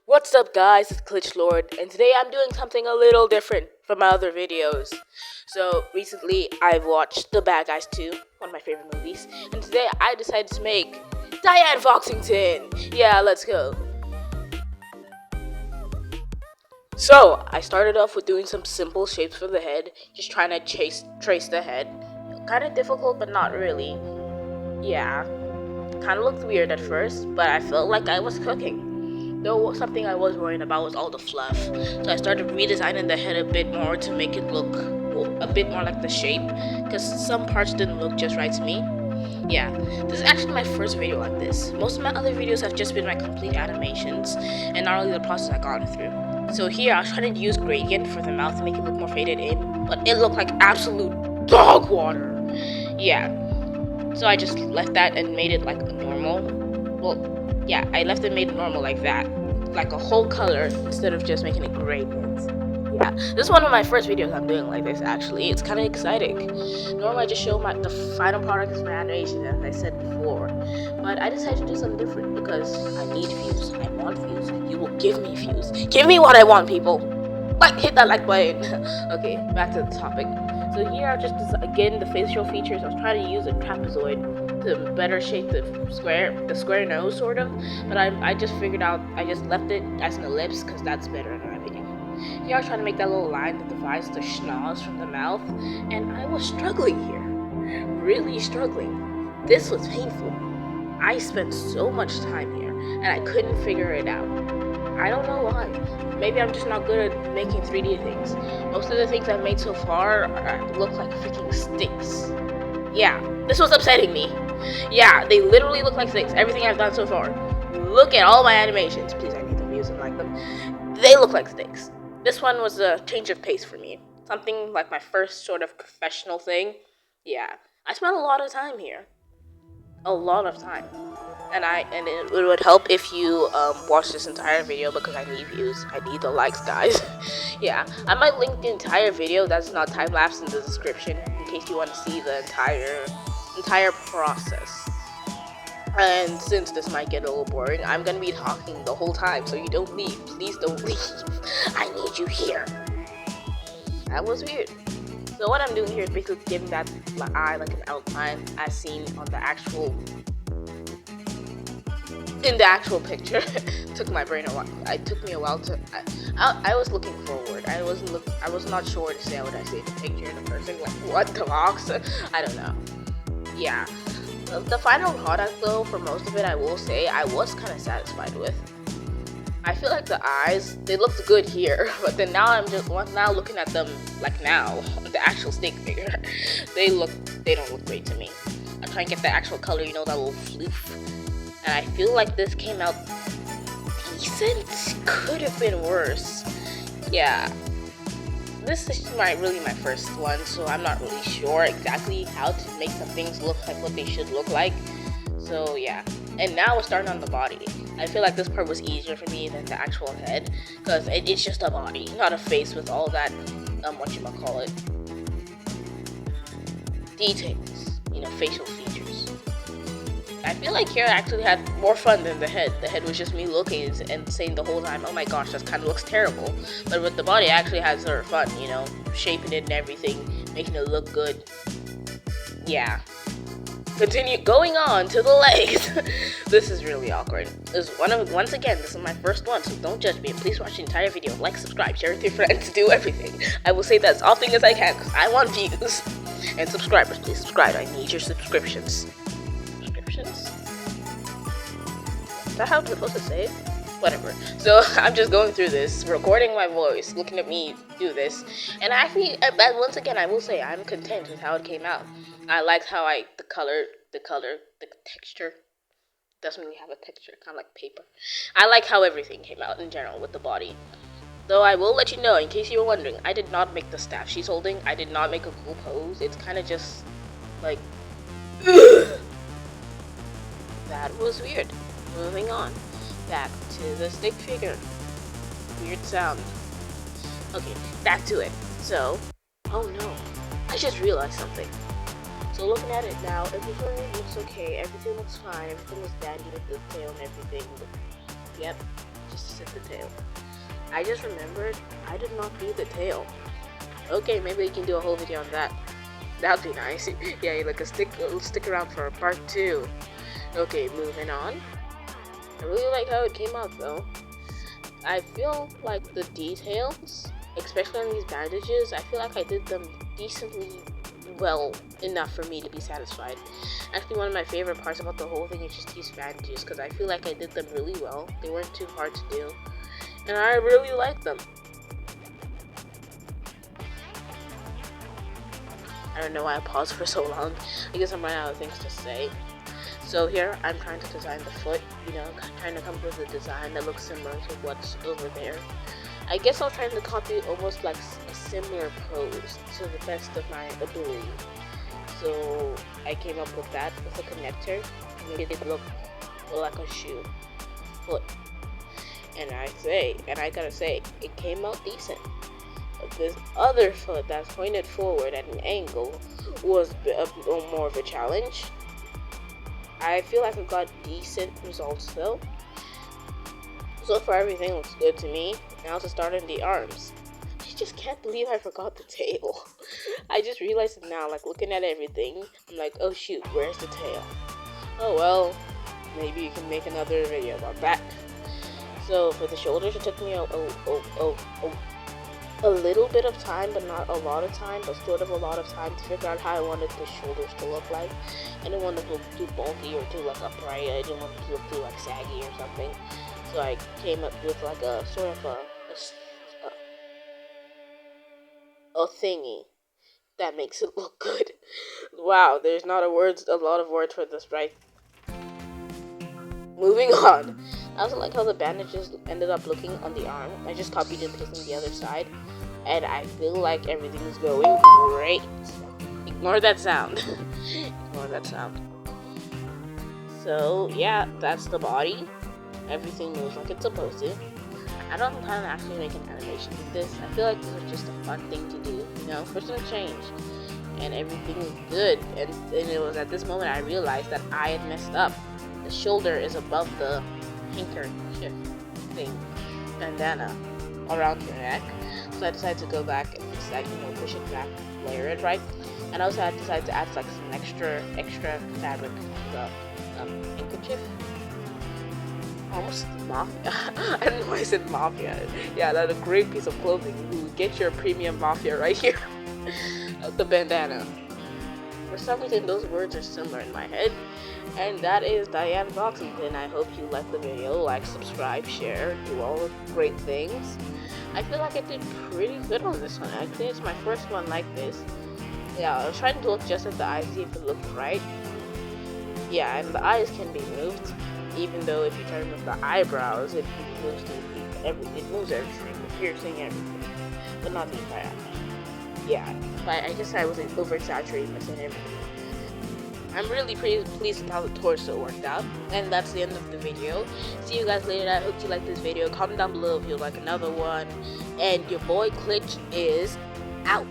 What's up guys, it's Glitch Lord, and today I'm doing something a little different from my other videos. So recently I've watched The Bad Guys 2, one of my favorite movies, and today I decided to make Diane Foxington. Yeah, let's go. So I started off with doing some simple shapes for the head, just trying to trace the head. Kind of difficult, but not really. Yeah, kind of looked weird at first, but I felt like I was cooking. Though something I was worrying about was all the fluff, so I started redesigning the head a bit more to make it look a bit more like the shape, because some parts didn't look just right to me. Yeah, this is actually my first video like this. Most of my other videos have just been my complete animations, and not only the process I've gone through. So here I was trying to use gradient for the mouth to make it look more faded in, but it looked like absolute dog water. Yeah, so I just left that and made it like a normal. Well, yeah, I left it made normal like that, like a whole color instead of just making it gradient. Yeah, this is one of my first videos I'm doing like this actually. It's kind of exciting. Normally I just show the final product is my animation, as I said before, but I decided to do something different because I need views. I want views. You will give me views. Give me what I want, people. Hit that like button. Okay, back to the topic. So here are just again the facial features. I was trying to use a trapezoid to better shape the square nose sort of, but I just figured out I just left it as an ellipse because that's better in my opinion. Here I was trying to make that little line that divides the schnoz from the mouth, and I was struggling here, really struggling. This was painful. I spent so much time here and I couldn't figure it out. I don't know why. Maybe I'm just not good at making 3D things. Most of the things I've made so far look like freaking sticks. Yeah, this was upsetting me. Yeah, they literally look like sticks. Everything I've done so far. Look at all my animations. Please, I need to use them like them. They look like sticks. This one was a change of pace for me. Something like my first sort of professional thing. Yeah, I spent a lot of time here. A lot of time. And it would help if you watch this entire video because I need views. I need the likes, guys. Yeah, I might link the entire video that's not time-lapse in the description in case you want to see the entire process. And since this might get a little boring, I'm gonna be talking the whole time, so you don't leave. Please don't leave. I need you here. That was weird. So what I'm doing here is basically giving that eye like an outline as seen on the actual picture. Took my brain a while. It took me a while to. I was looking forward. I was not sure to say what I see in the picture in the person. Like what the box? I don't know. Yeah. The final product though, for most of it, I will say I was kind of satisfied with. I feel like the eyes, they looked good here, but then now I'm just now looking at them like now, the actual stick figure, they don't look great to me. I'm trying to get the actual color, you know, that little floof. And I feel like this came out decent. Could have been worse. Yeah. This is really my first one, so I'm not really sure exactly how to make some things look like what they should look like. So yeah. And now we're starting on the body. I feel like this part was easier for me than the actual head, because it's just a body, not a face with all that, whatchamacallit, details, you know, facial features. I feel like here I actually had more fun than the head. The head was just me looking and saying the whole time, oh my gosh, that kind of looks terrible. But with the body, I actually had sort of fun, you know, shaping it and everything, making it look good. Yeah. Continue going on to the legs. This is really awkward. Once again, this is my first one, so don't judge me. Please watch the entire video. Like, subscribe, share with your friends, do everything. I will say that as often as I can because I want views. And subscribers, please subscribe. I need your subscriptions. Subscriptions? Is that how I'm supposed to say it? Whatever. So I'm just going through this, recording my voice, looking at me do this, and actually, once again, I will say I'm content with how it came out. I liked how the texture doesn't really have a texture, kind of like paper. I like how everything came out in general with the body. Though I will let you know, in case you were wondering, I did not make the staff she's holding. I did not make a cool pose. It's kind of just like, ugh. That was weird. Moving on. Back to the stick figure. Weird sound. Okay, back to it. So, oh no, I just realized something. So looking at it now, everything looks okay, everything looks fine, everything was dandy with the tail and everything. Yep, just to set the tail. I just remembered I did not do the tail. Okay, maybe we can do a whole video on that. That'd be nice. Yeah, like stick around for part 2. Okay, moving on. I really like how it came out though. I feel like the details, especially on these bandages, I feel like I did them decently well enough for me to be satisfied. Actually, one of my favorite parts about the whole thing is just these bandages, because I feel like I did them really well. They weren't too hard to do, and I really like them. I don't know why I paused for so long. I guess I'm running out of things to say. So here, I'm trying to design the foot, trying to come up with a design that looks similar to what's over there. I guess I was trying to copy almost like a similar pose to the best of my ability. So I came up with that with a connector, made it look like a shoe foot. And I gotta say, it came out decent. But this other foot that's pointed forward at an angle was more of a challenge. I feel like I got decent results though. So far everything looks good to me. Now to start on the arms. I just can't believe I forgot the tail. I just realized it now, like looking at everything. I'm like, oh shoot, where's the tail? Oh well, maybe you can make another video about that. So for the shoulders, it took me a little bit of time, but not a lot of time, but sort of a lot of time to figure out how I wanted the shoulders to look like. I didn't want it to look too bulky or too like upright. I didn't want it to look too like saggy or something. So I came up with like a sort of a thingy that makes it look good. Wow, there's not a lot of words for this, right? Moving on. I also like how the bandages ended up looking on the arm. I just copied and pasted the other side, and I feel like everything is going great. Ignore that sound. Ignore that sound. So yeah, that's the body. Everything moves like it's supposed to. I don't have time to actually make an animation with this. I feel like this was just a fun thing to do, first a change. And everything was good. And it was at this moment I realized that I had messed up. The shoulder is above the handkerchief thing, bandana around your neck. So I decided to go back and fix that, push it back, layer it right. And also I decided to add like some extra fabric to the handkerchief. Almost mafia. I don't know why I said mafia. Yeah, that's a great piece of clothing. Ooh, get your premium mafia right here. The bandana. For some reason, those words are similar in my head. And that is Diane Foxington. I hope you liked the video. Like, subscribe, share, do all the great things. I feel like I did pretty good on this one. Actually, it's my first one like this. Yeah, I was trying to look just at the eyes, see if it looked right. Yeah, and the eyes can be moved. Even though if you try to move the eyebrows, it moves everything, the piercing, everything, but not the entire eye. Yeah, but I guess I was over-exaggerating by saying everything. I'm really pleased with how the torso worked out, and that's the end of the video. See you guys later. I hope you liked this video. Comment down below if you'd like another one, and your boy Glitch is out.